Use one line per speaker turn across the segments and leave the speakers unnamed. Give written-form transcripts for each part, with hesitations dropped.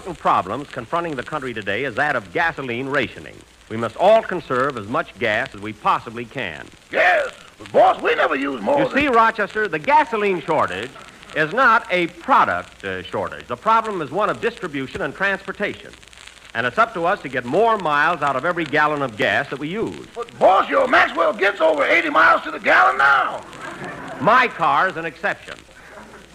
important problems confronting the country today is that of gasoline rationing. We must all conserve as much gas as we possibly can.
Gas? But, boss, we never use more
You see, Rochester, the gasoline shortage is not a product shortage. The problem is one of distribution and transportation. And it's up to us to get more miles out of every gallon of gas that we use.
But, boss, your Maxwell gets over 80 miles to the gallon now.
My car is an exception.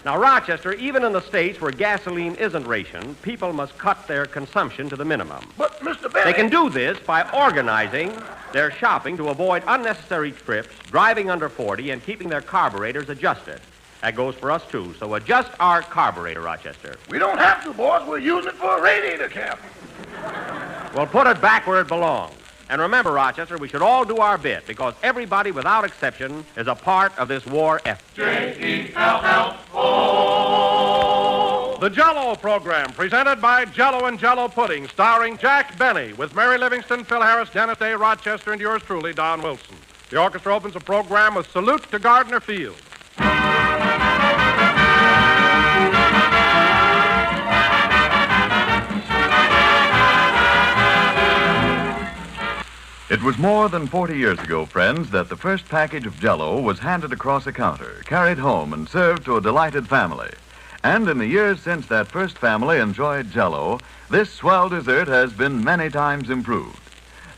Now, Rochester, even in the states where gasoline isn't rationed, people must cut their consumption to the minimum.
But, Mr. Benny...
They can do this by organizing their shopping to avoid unnecessary trips, driving under 40, and keeping their carburetors adjusted. That goes for us, too. So adjust our carburetor, Rochester.
We don't have to, boss. We're using it for a radiator cap.
Well, put it back where it belongs. And remember, Rochester, we should all do our bit, because everybody, without exception, is a part of this war effort.
Jell-O. The Jell-O program, presented by Jell-O and Jell-O Pudding, starring Jack Benny, with Mary Livingston, Phil Harris, Dennis Day, Rochester, and yours truly, Don Wilson. The orchestra opens the program with Salute to Gardner Field.
It was more than 40 years ago, friends, that the first package of Jell-O was handed across a counter, carried home, and served to a delighted family. And in the years since that first family enjoyed Jell-O, this swell dessert has been many times improved.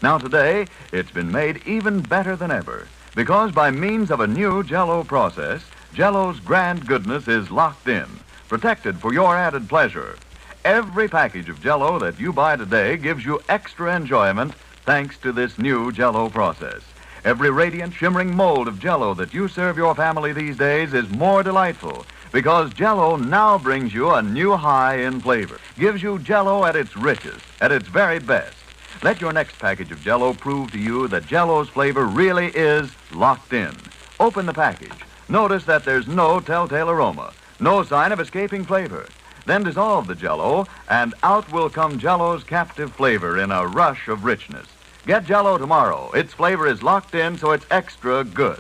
Now today, it's been made even better than ever, because by means of a new Jell-O process, Jell-O's grand goodness is locked in, protected for your added pleasure. Every package of Jell-O that you buy today gives you extra enjoyment thanks to this new Jell-O process. Every radiant, shimmering mold of Jell-O that you serve your family these days is more delightful because Jell-O now brings you a new high in flavor. Gives you Jell-O at its richest, at its very best. Let your next package of Jell-O prove to you that Jell-O's flavor really is locked in. Open the package. Notice that there's no telltale aroma, no sign of escaping flavor. Then dissolve the Jell-O, and out will come Jell-O's captive flavor in a rush of richness. Get Jell-O tomorrow. Its flavor is locked in, so it's extra good.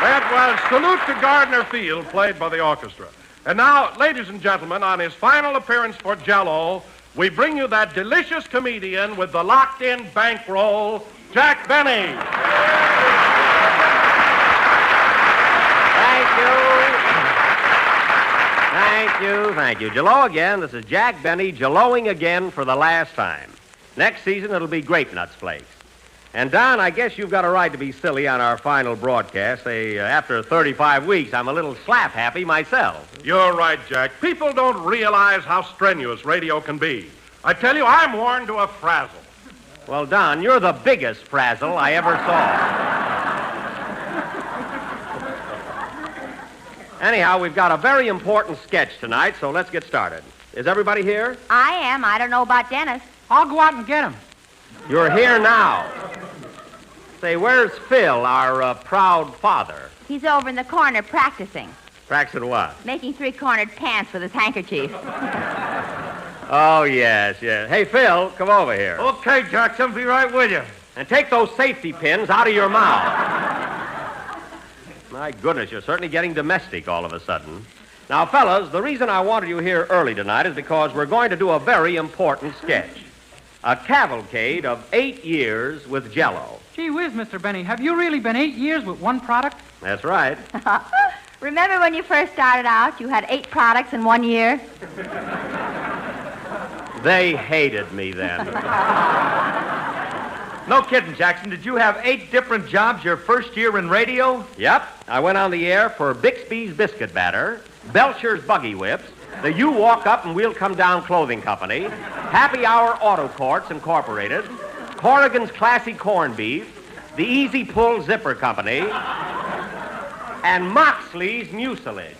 That was Salute to Gardner Field, played by the orchestra. And now, ladies and gentlemen, on his final appearance for Jell-O, we bring you that delicious comedian with the locked-in bankroll, Jack Benny.
Thank you. Jell-O again. This is Jack Benny, Jell-Oing again for the last time. Next season, it'll be Grape Nuts Flakes. And, Don, I guess you've got a right to be silly on our final broadcast. After 35 weeks, I'm a little slap-happy myself.
You're right, Jack. People don't realize how strenuous radio can be. I tell you, I'm worn to a frazzle.
Well, Don, you're the biggest frazzle I ever saw. Anyhow, we've got a very important sketch tonight, so let's get started. Is everybody here?
I am. I don't know about Dennis.
I'll go out and get him.
You're here now. Say, where's Phil, our proud father?
He's over in the corner practicing.
Practicing what?
Making three-cornered pants with his handkerchief.
Oh, yes. Hey, Phil, come over here.
Okay, Jackson, be right with you.
And take those safety pins out of your mouth. My goodness, you're certainly getting domestic all of a sudden. Now, fellas, the reason I wanted you here early tonight is because we're going to do a very important sketch. A cavalcade of 8 years with Jell-O.
Gee whiz, Mr. Benny, have you really been 8 years with one product?
That's right.
Remember when you first started out, you had 8 products in 1 year?
They hated me then.
No kidding, Jackson. Did you have 8 different jobs your first year in radio?
Yep. I went on the air for Bixby's Biscuit Batter, Belcher's Buggy Whips, the You Walk Up and We'll Come Down Clothing Company, Happy Hour Auto Courts Incorporated, Corrigan's Classy Corned Beef, the Easy Pull Zipper Company, and Moxley's Mucilage.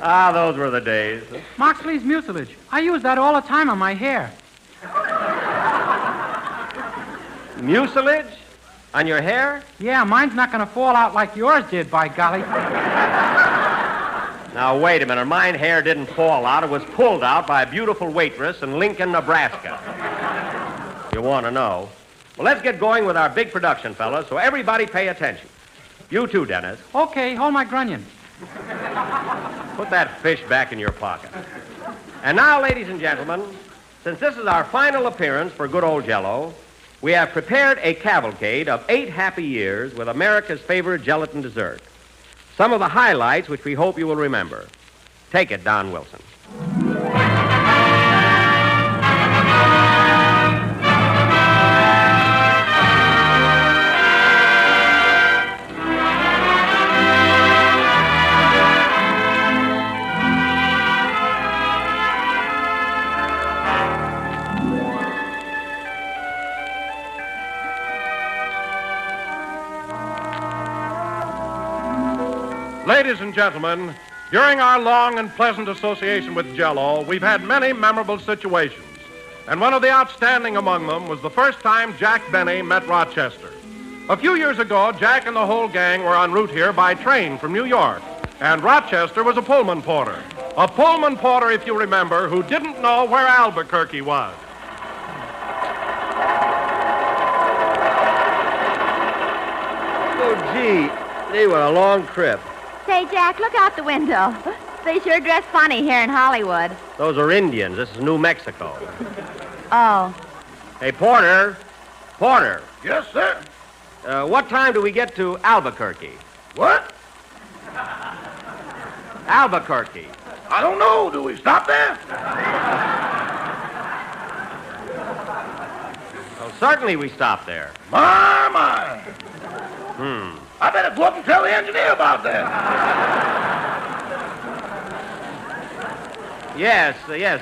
Ah, those were the days.
Moxley's mucilage. I use that all the time on my hair.
Mucilage? On your hair?
Yeah, mine's not going to fall out like yours did, by golly.
Now, wait a minute. Mine hair didn't fall out. It was pulled out by a beautiful waitress in Lincoln, Nebraska. You want to know? Well, let's get going with our big production, fellas, so everybody pay attention. You too, Dennis.
Okay, hold my grunion.
Put that fish back in your pocket. And now, ladies and gentlemen, since this is our final appearance for good old Jell-O, we have prepared a cavalcade of 8 happy years with America's favorite gelatin dessert. Some of the highlights which we hope you will remember. Take it, Don Wilson.
Ladies and gentlemen, during our long and pleasant association with Jell-O, we've had many memorable situations. And one of the outstanding among them was the first time Jack Benny met Rochester. A few years ago, Jack and the whole gang were en route here by train from New York. And Rochester was a Pullman porter. A Pullman porter, if you remember, who didn't know where Albuquerque was.
Oh, gee, they were a long trip.
Say, Jack, look out the window. They sure dress funny here in Hollywood.
Those are Indians. This is New Mexico.
Oh.
Hey, Porter. Porter,
Yes, sir.
what time do we get to Albuquerque?
What?
Albuquerque.
I don't know. Do we stop there?
Well, certainly we stop there.
My.
Hmm.
I better go up and tell the engineer about that.
Yes,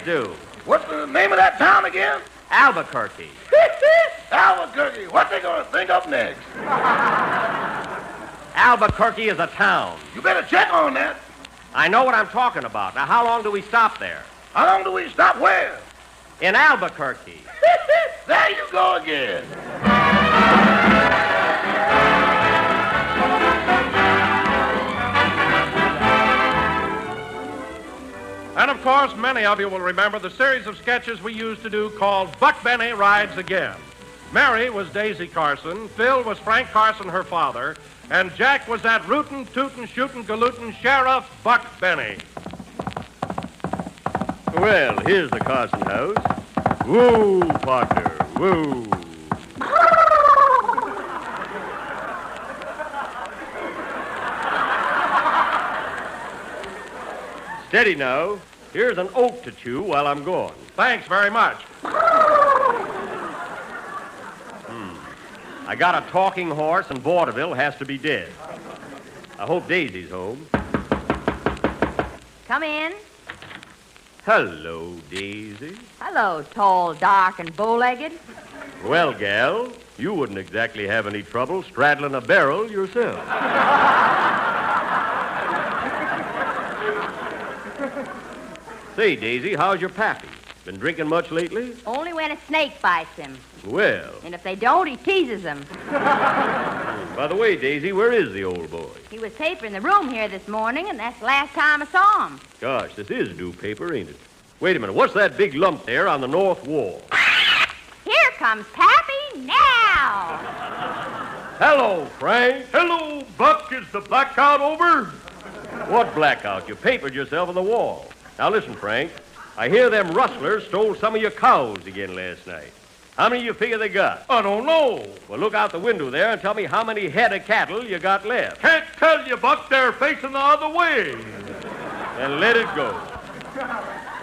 do.
What's the name of that town again?
Albuquerque.
Albuquerque. What they gonna think of next?
Albuquerque is a town.
You better check on that.
I know what I'm talking about. Now, how long do we stop there?
How long do we stop where?
In Albuquerque.
There you go again.
And, of course, many of you will remember the series of sketches we used to do called Buck Benny Rides Again. Mary was Daisy Carson, Phil was Frank Carson, her father, and Jack was that rootin', tootin', shootin', galootin' Sheriff Buck Benny.
Well, here's the Carson house. Woo, partner, woo. Steady now. Here's an oat to chew while I'm gone.
Thanks very much.
I got a talking horse, and vaudeville has to be dead. I hope Daisy's home.
Come in.
Hello, Daisy.
Hello, tall, dark, and bow-legged.
Well, gal, you wouldn't exactly have any trouble straddling a barrel yourself. Say, Daisy, how's your pappy? Been drinking much lately?
Only when a snake bites him.
Well.
And if they don't, he teases them.
By the way, Daisy, where is the old boy?
He was papering the room here this morning, and that's the last time I saw him.
Gosh, this is new paper, ain't it? Wait a minute, what's that big lump there on the north wall?
Here comes Pappy now.
Hello, Frank.
Hello, Buck. Is the blackout over?
What blackout? You papered yourself on the wall. Now listen, Frank. I hear them rustlers stole some of your cows again last night. How many you figure they got?
I don't know.
Well, look out the window there and tell me how many head of cattle you got left.
Can't tell you, Buck. They're facing the other way.
And let it go.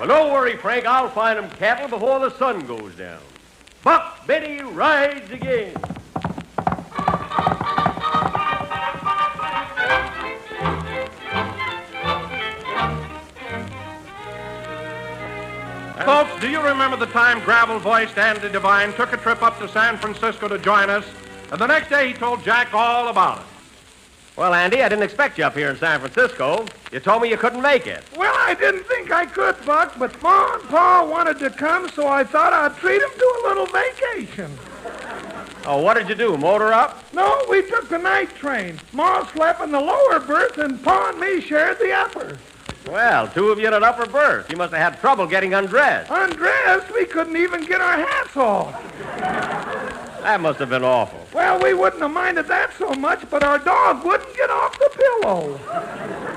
Well, don't worry, Frank. I'll find them cattle before the sun goes down. Buck Benny rides again.
Folks, do you remember the time gravel-voiced Andy Devine took a trip up to San Francisco to join us? And the next day he told Jack all about it.
Well, Andy, I didn't expect you up here in San Francisco. You told me you couldn't make it.
Well, I didn't think I could, Buck, but Ma and Pa wanted to come, so I thought I'd treat them to a little vacation.
Oh, what did you do, motor up?
No, we took the night train. Ma slept in the lower berth, and Pa and me shared the upper.
Well, two of you in an upper berth. You must have had trouble getting undressed.
Undressed? We couldn't even get our hats off.
That must have been awful.
Well, we wouldn't have minded that so much, but our dog wouldn't get off the pillow.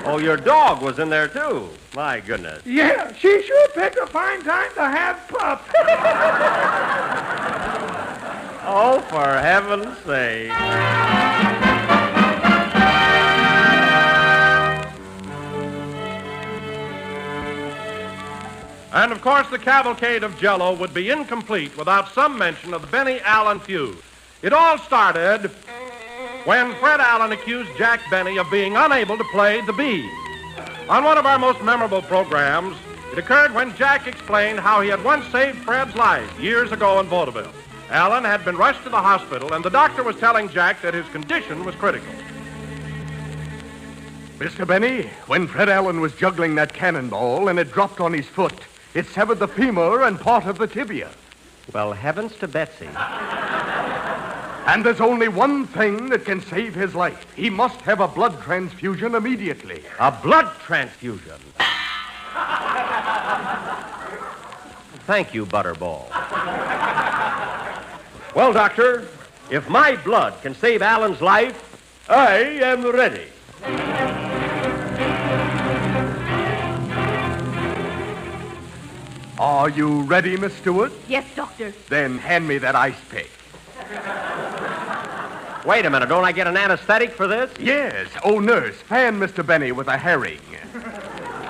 Oh, your dog was in there, too. My goodness.
Yeah, she sure picked a fine time to have pup.
Oh, for heaven's sake.
And, of course, the cavalcade of Jell-O would be incomplete without some mention of the Benny Allen feud. It all started when Fred Allen accused Jack Benny of being unable to play the bees. On one of our most memorable programs, it occurred when Jack explained how he had once saved Fred's life years ago in vaudeville. Allen had been rushed to the hospital, and the doctor was telling Jack that his condition was critical.
Mr. Benny, when Fred Allen was juggling that cannonball and it dropped on his foot, it severed the femur and part of the tibia.
Well, heavens to Betsy.
And there's only one thing that can save his life. He must have a blood transfusion immediately.
A blood transfusion. Thank you, Butterball. Well, Doctor, if my blood can save Alan's life, I am ready.
Are you ready, Miss Stewart?
Yes, Doctor.
Then hand me that ice pick.
Wait a minute, don't I get an anesthetic for this?
Yes. Oh, nurse, fan Mr. Benny with a herring.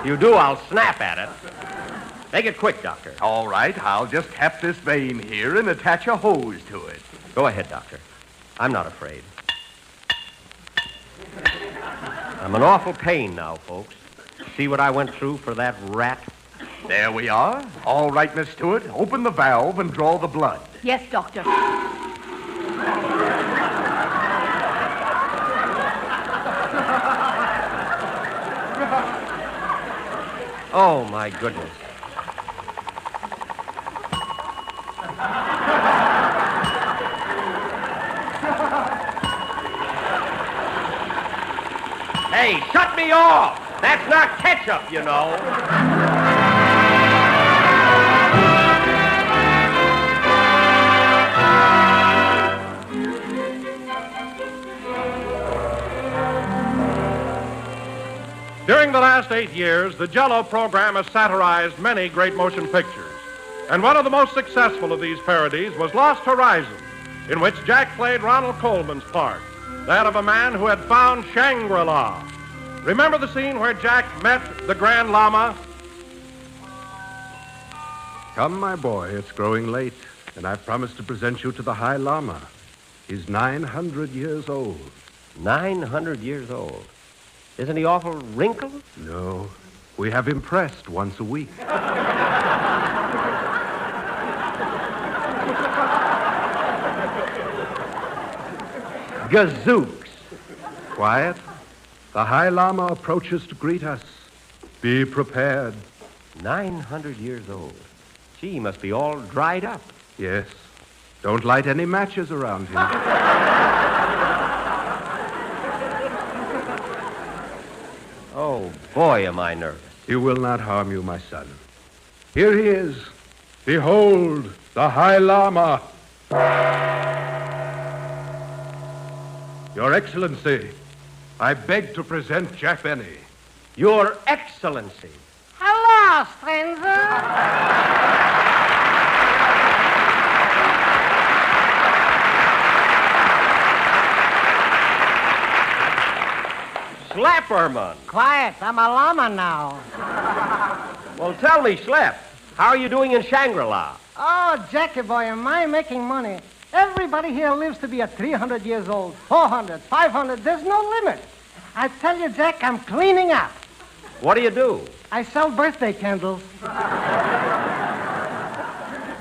You do, I'll snap at it. Make it quick, Doctor.
All right, I'll just tap this vein here and attach a hose to it.
Go ahead, Doctor. I'm not afraid. I'm in awful pain now, folks. See what I went through for that rat?
There we are. All right, Miss Stewart, open the valve and draw the blood.
Yes, Doctor.
Oh, my goodness. Hey, shut me off! That's not ketchup, you know.
During the last 8 years, the Jell-O program has satirized many great motion pictures. And one of the most successful of these parodies was Lost Horizon, in which Jack played Ronald Coleman's part, that of a man who had found Shangri-La. Remember the scene where Jack met the Grand Lama?
Come, my boy, it's growing late, and I've promised to present you to the High Lama. He's 900 years old.
900 years old. Isn't he awful wrinkled?
No, we have him pressed once a week.
Gazooks.
Quiet. The High Lama approaches to greet us. Be prepared.
900 years old. Gee, he must be all dried up.
Yes. Don't light any matches around him.
Oh, boy, am I nervous.
He will not harm you, my son. Here he is. Behold, the High Lama. Your Excellency, I beg to present Jack Benny.
Your Excellency.
Hello, stranger.
Slapperman.
Quiet, I'm a llama now.
Well, tell me, Slap, how are you doing in Shangri-La?
Oh, Jackie boy, am I making money? Everybody here lives to be at 300 years old, 400, 500. There's no limit. I tell you, Jack, I'm cleaning up.
What do you do?
I sell birthday candles.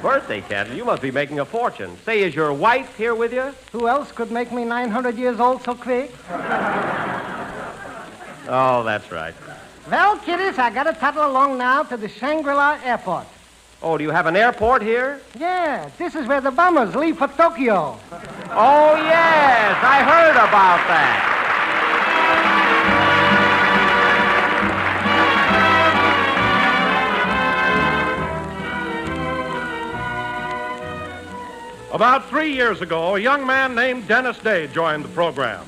Birthday candle? You must be making a fortune. Say, is your wife here with you?
Who else could make me 900 years old so quick?
Oh, that's right.
Well, kiddies, I gotta toddle along now to the Shangri-La airport.
Oh, do you have an airport here?
Yeah, this is where the bummers leave for Tokyo.
Oh, yes, I heard about that.
About 3 years ago, a young man named Dennis Day joined the program.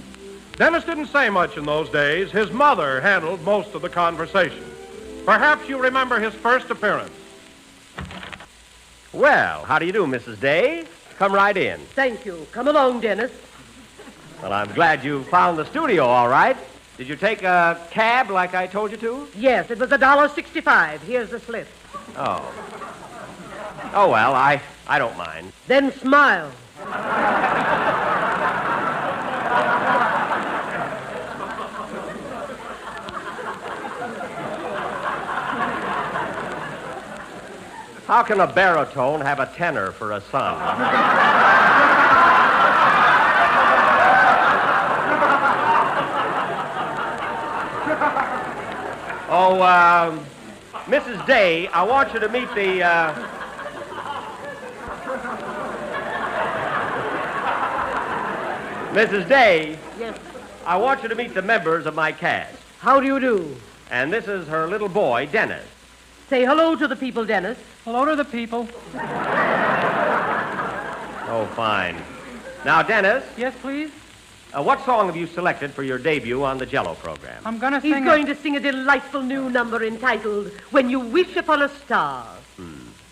Dennis didn't say much in those days. His mother handled most of the conversation. Perhaps you remember his first appearance.
Well, how do you do, Mrs. Day? Come right in.
Thank you. Come along, Dennis.
Well, I'm glad you found the studio all right. Did you take a cab like I told you to?
Yes, it was $1.65. Here's the slip.
Oh. Oh, well, I don't mind.
Then smile.
How can a baritone have a tenor for a son? Oh, Mrs. Day, I want you to meet the, Mrs. Day.
Yes.
I want you to meet the members of my cast.
How do you do?
And this is her little boy, Dennis.
Say hello to the people, Dennis.
Hello to the people.
Oh, fine. Now, Dennis.
Yes, please?
What song have you selected for your debut on the Jell-O program?
I'm going to
He's
sing
going to sing a delightful new number entitled When You Wish Upon a Star.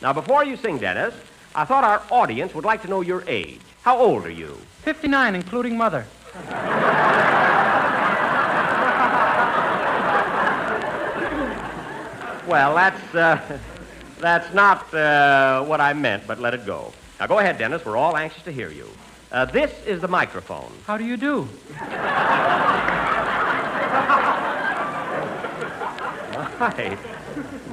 Now, before you sing, Dennis, I thought our audience would like to know your age. How old are you?
59, including mother.
Well, that's not what I meant, but let it go. Now, go ahead, Dennis. We're all anxious to hear you. This is the microphone.
How do you do?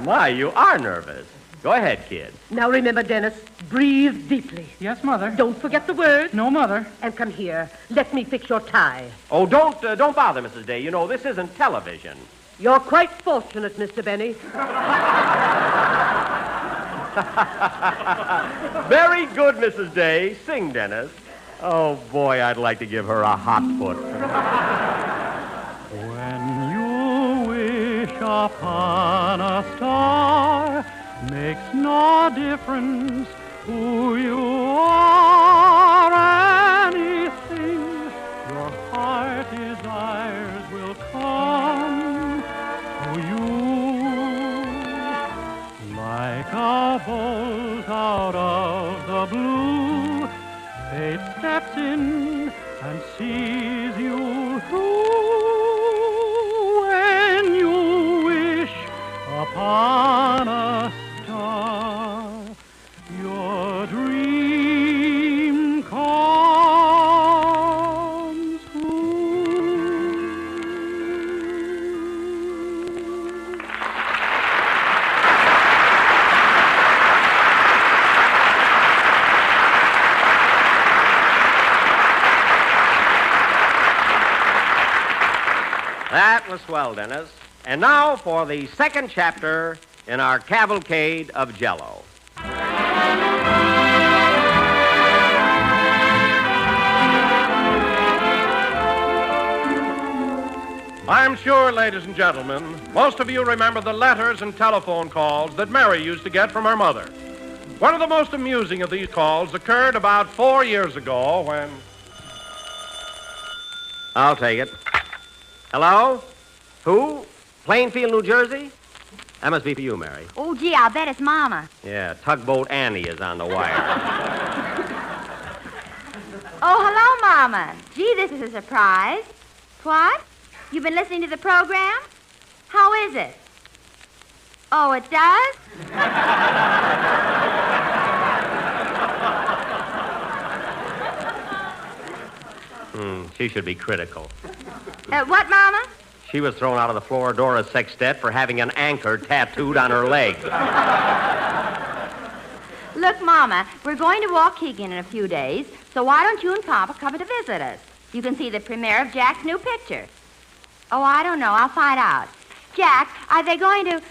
My, you are nervous. Go ahead, kid.
Now remember, Dennis, breathe deeply.
Yes, Mother.
Don't forget the words.
No, Mother.
And come here. Let me fix your tie.
Oh, don't bother, Mrs. Day. You know, this isn't television.
You're quite fortunate, Mr. Benny.
Very good, Mrs. Day. Sing, Dennis. Oh, boy, I'd like to give her a hot foot.
When you wish upon a star, makes no difference who you are. Anything your heart desires will come to you. Like a bolt out of the blue, fate steps in and sees you through. When you wish upon a star, your dream comes true.
That was swell, Dennis. And now for the second chapter in our Cavalcade of Jell-O.
I'm sure, ladies and gentlemen, most of you remember the letters and telephone calls that Mary used to get from her mother. One of the most amusing of these calls occurred about 4 years ago when...
I'll take it. Hello? Who? Plainfield, New Jersey? That must be for you, Mary.
Oh, gee, I'll bet it's Mama.
Yeah, Tugboat Annie is on the wire.
Oh, hello, Mama. Gee, this is a surprise. What? You've been listening to the program? How is it? Oh, it does?
She should be critical.
What, Mama?
She was thrown out of the Florodora Sextet for having an anchor tattooed on her leg.
Look, Mama, we're going to Waukegan in a few days, so why don't you and Papa come to visit us? You can see the premiere of Jack's new picture. Oh, I don't know. I'll find out. Jack, are they going to...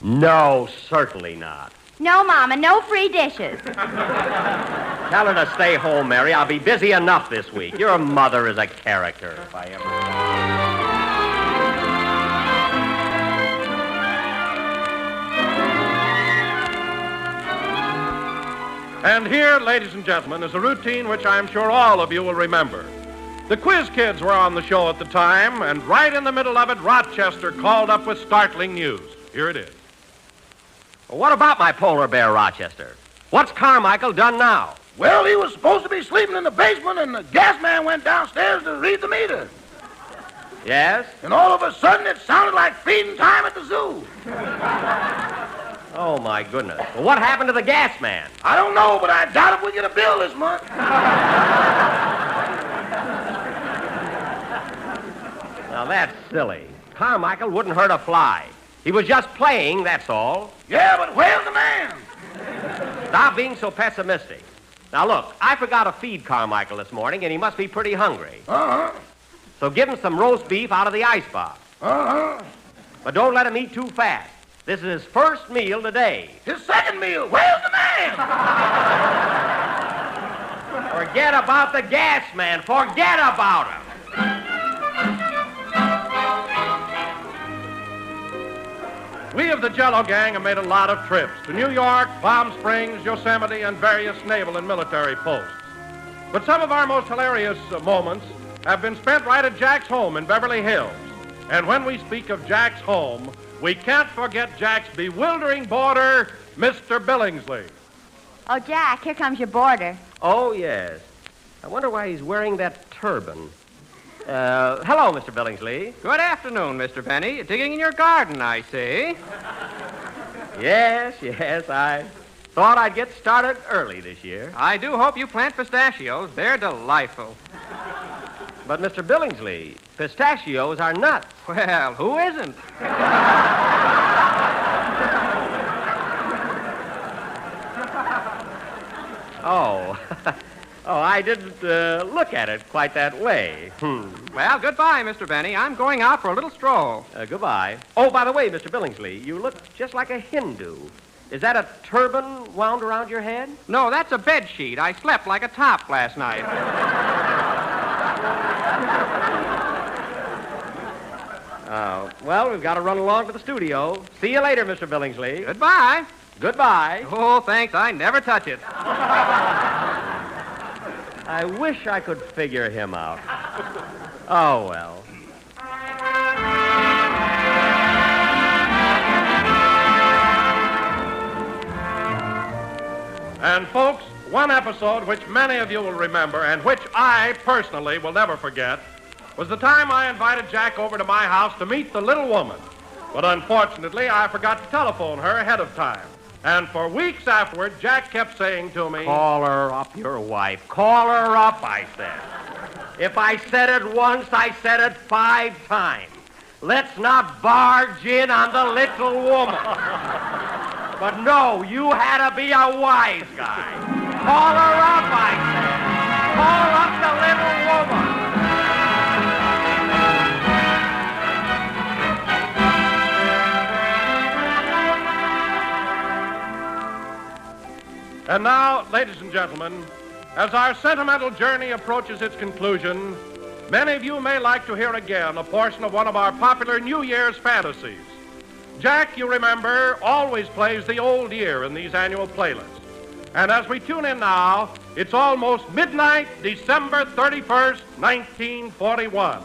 No, certainly not.
No, Mama, no free dishes.
Tell her to stay home, Mary. I'll be busy enough this week. Your mother is a character, if I ever...
And here, ladies and gentlemen, is a routine which I'm sure all of you will remember. The Quiz Kids were on the show at the time, and right in the middle of it, Rochester called up with startling news. Here it is.
Well, what about my polar bear, Rochester? What's Carmichael done now?
Well, he was supposed to be sleeping in the basement, and the gas man went downstairs to read the meter.
Yes?
And all of a sudden, it sounded like feeding time at the zoo.
Oh, my goodness. Well, what happened to the gas man?
I don't know, but I doubt if we get a bill this month.
Now, that's silly. Carmichael wouldn't hurt a fly. He was just playing, that's all.
Yeah, but where's the man?
Stop being so pessimistic. Now, look, I forgot to feed Carmichael this morning, and he must be pretty hungry.
Uh-huh.
So give him some roast beef out of the icebox.
Uh-huh.
But don't let him eat too fast. This is his first meal today.
His second meal. Where's the man?
Forget about the gas man. Forget about him.
We of the Jell-O gang have made a lot of trips to New York, Palm Springs, Yosemite, and various naval and military posts. But some of our most hilarious moments have been spent right at Jack's home in Beverly Hills. And when we speak of Jack's home, we can't forget Jack's bewildering boarder, Mr. Billingsley.
Oh, Jack, here comes your boarder.
Oh, yes. I wonder why he's wearing that turban. Hello, Mr. Billingsley.
Good afternoon, Mr. Benny. Digging in your garden, I see.
Yes, I thought I'd get started early this year.
I do hope you plant pistachios. They're delightful.
But, Mr. Billingsley, pistachios are nuts.
Well, who isn't?
Oh. Oh, I didn't look at it quite that way.
Well, goodbye, Mr. Benny. I'm going out for a little stroll.
Goodbye. Oh, by the way, Mr. Billingsley, you look just like a Hindu. Is that a turban wound around your head?
No, that's a bed sheet. I slept like a top last night.
Well, we've got to run along to the studio. See you later, Mr. Billingsley.
Goodbye.
Goodbye.
Oh, thanks. I never touch it.
I wish I could figure him out. Oh, well.
And, folks, one episode which many of you will remember and which I personally will never forget was the time I invited Jack over to my house to meet the little woman. But unfortunately, I forgot to telephone her ahead of time. And for weeks afterward, Jack kept saying to me,
"Call her up, your wife. Call her up," I said. If I said it once, I said it 5 times. Let's not barge in on the little woman. But no, you had to be a wise guy. Call her up, I said. Call up the little woman.
And now, ladies and gentlemen, as our sentimental journey approaches its conclusion, many of you may like to hear again a portion of one of our popular New Year's fantasies. Jack, you remember, always plays the old year in these annual playlists. And as we tune in now, it's almost midnight, December 31st, 1941.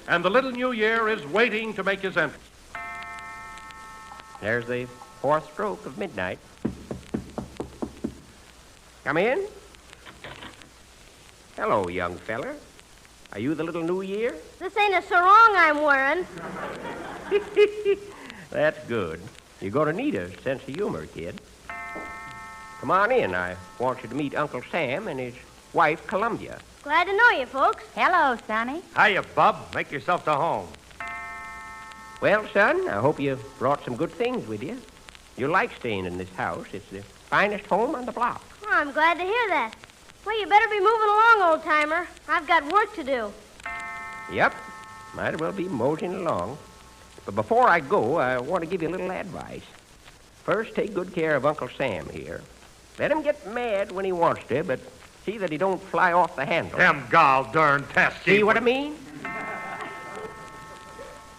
And the little New Year is waiting to make his entrance.
There's the 4th stroke of midnight. Come in. Hello, young feller. Are you the little New Year?
This ain't a sarong I'm wearing.
That's good. You're going to need a sense of humor, kid. Come on in. I want you to meet Uncle Sam and his wife, Columbia.
Glad to know you, folks.
Hello, Sonny.
Hiya, Bub. Make yourself to home.
Well, son, I hope you brought some good things with you. You'll like staying in this house. It's the finest home on the block.
Oh, I'm glad to hear that. Well, you better be moving along, old-timer. I've got work to do.
Yep. Might as well be moseying along. But before I go, I want to give you a little advice. First, take good care of Uncle Sam here. Let him get mad when he wants to, but see that he don't fly off the handle.
Them gall-darn test.
See what I mean?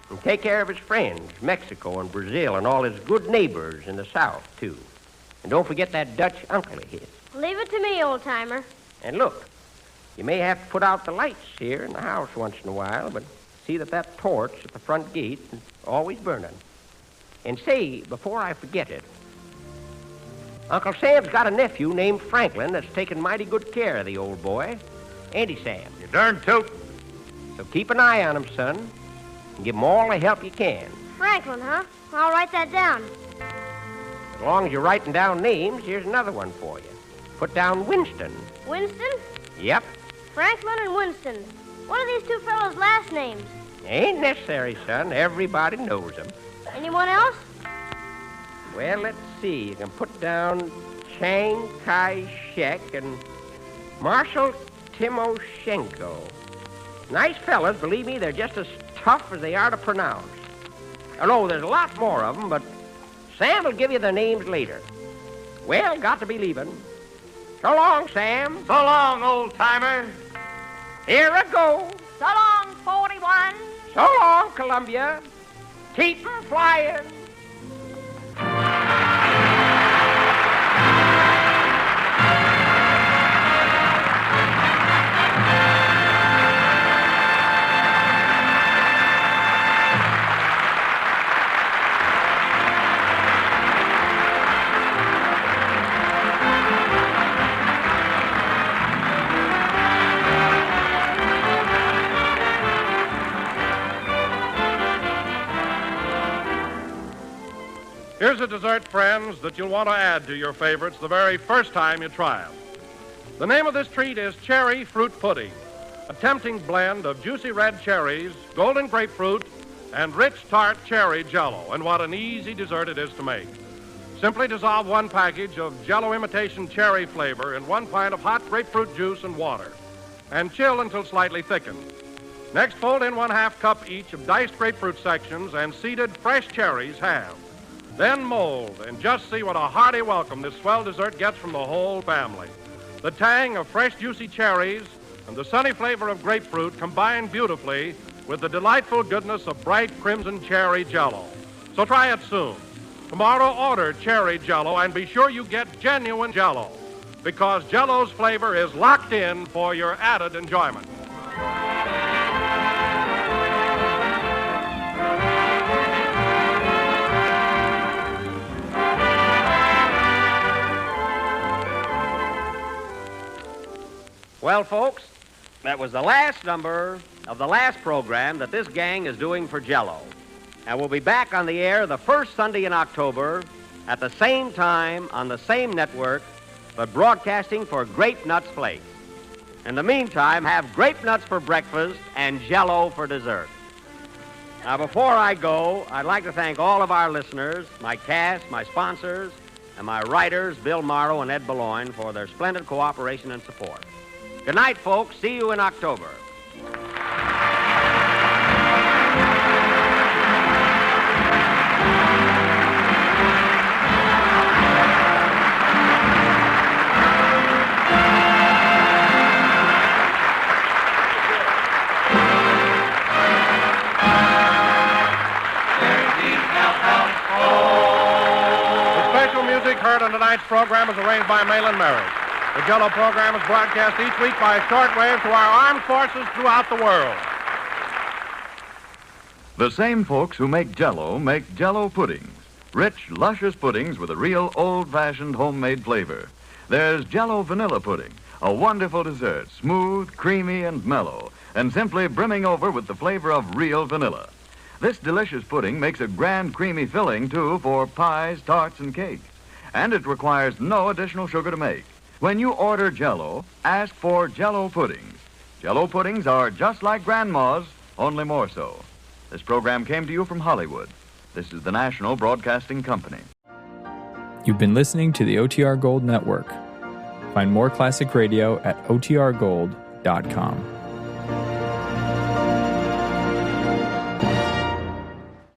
And take care of his friends, Mexico and Brazil, and all his good neighbors in the South, too. And don't forget that Dutch uncle of his.
Leave it to me, old-timer.
And look, you may have to put out the lights here in the house once in a while, but see that torch at the front gate is always burning. And say, before I forget it, Uncle Sam's got a nephew named Franklin that's taking mighty good care of the old boy. Ain't he, Sam?
You darn toot.
So keep an eye on him, son, and give him all the help you can.
Franklin, huh? I'll write that down.
As long as you're writing down names, here's another one for you. Put down Winston.
Winston?
Yep.
Franklin and Winston. What are these two fellows' last names?
Ain't necessary, son. Everybody knows them.
Anyone else?
Well, let's see. You can put down Chiang Kai-shek and Marshal Timoshenko. Nice fellas, believe me, they're just as tough as they are to pronounce. Oh, no, there's a lot more of them, but Sam will give you their names later. Well, got to be leaving. So long, Sam.
So long, old-timer.
Here I go.
So long, 41.
So long, Columbia. Keep 'em flying.
Here's a dessert, friends, that you'll want to add to your favorites the very first time you try them. The name of this treat is Cherry Fruit Pudding, a tempting blend of juicy red cherries, golden grapefruit, and rich tart cherry Jell-O. And what an easy dessert it is to make. Simply dissolve 1 package of Jell-O imitation cherry flavor in 1 pint of hot grapefruit juice and water, and chill until slightly thickened. Next, fold in 1/2 cup each of diced grapefruit sections and seeded fresh cherries halved. Then mold and just see what a hearty welcome this swell dessert gets from the whole family. The tang of fresh, juicy cherries and the sunny flavor of grapefruit combine beautifully with the delightful goodness of bright crimson cherry Jell-O. So try it soon. Tomorrow, order cherry Jell-O and be sure you get genuine Jell-O, because Jell-O's flavor is locked in for your added enjoyment.
Well, folks, that was the last number of the last program that this gang is doing for Jell-O. And we'll be back on the air the first Sunday in October at the same time on the same network, but broadcasting for Grape Nuts Flakes. In the meantime, have Grape Nuts for breakfast and Jell-O for dessert. Now, before I go, I'd like to thank all of our listeners, my cast, my sponsors, and my writers, Bill Morrow and Ed Boulogne, for their splendid cooperation and support. Good night, folks. See you in October.
The special music heard on tonight's program is arranged by Malin Merritt. The Jell-O program is broadcast each week by shortwave to our armed forces throughout the world.
The same folks who make Jell-O make Jell-O puddings. Rich, luscious puddings with a real old-fashioned homemade flavor. There's Jell-O vanilla pudding, a wonderful dessert, smooth, creamy, and mellow, and simply brimming over with the flavor of real vanilla. This delicious pudding makes a grand, creamy filling, too, for pies, tarts, and cakes. And it requires no additional sugar to make. When you order Jell-O, ask for Jell-O puddings. Jell-O puddings are just like Grandma's, only more so. This program came to you from Hollywood. This is the National Broadcasting Company.
You've been listening to the OTR Gold Network. Find more classic radio at otrgold.com.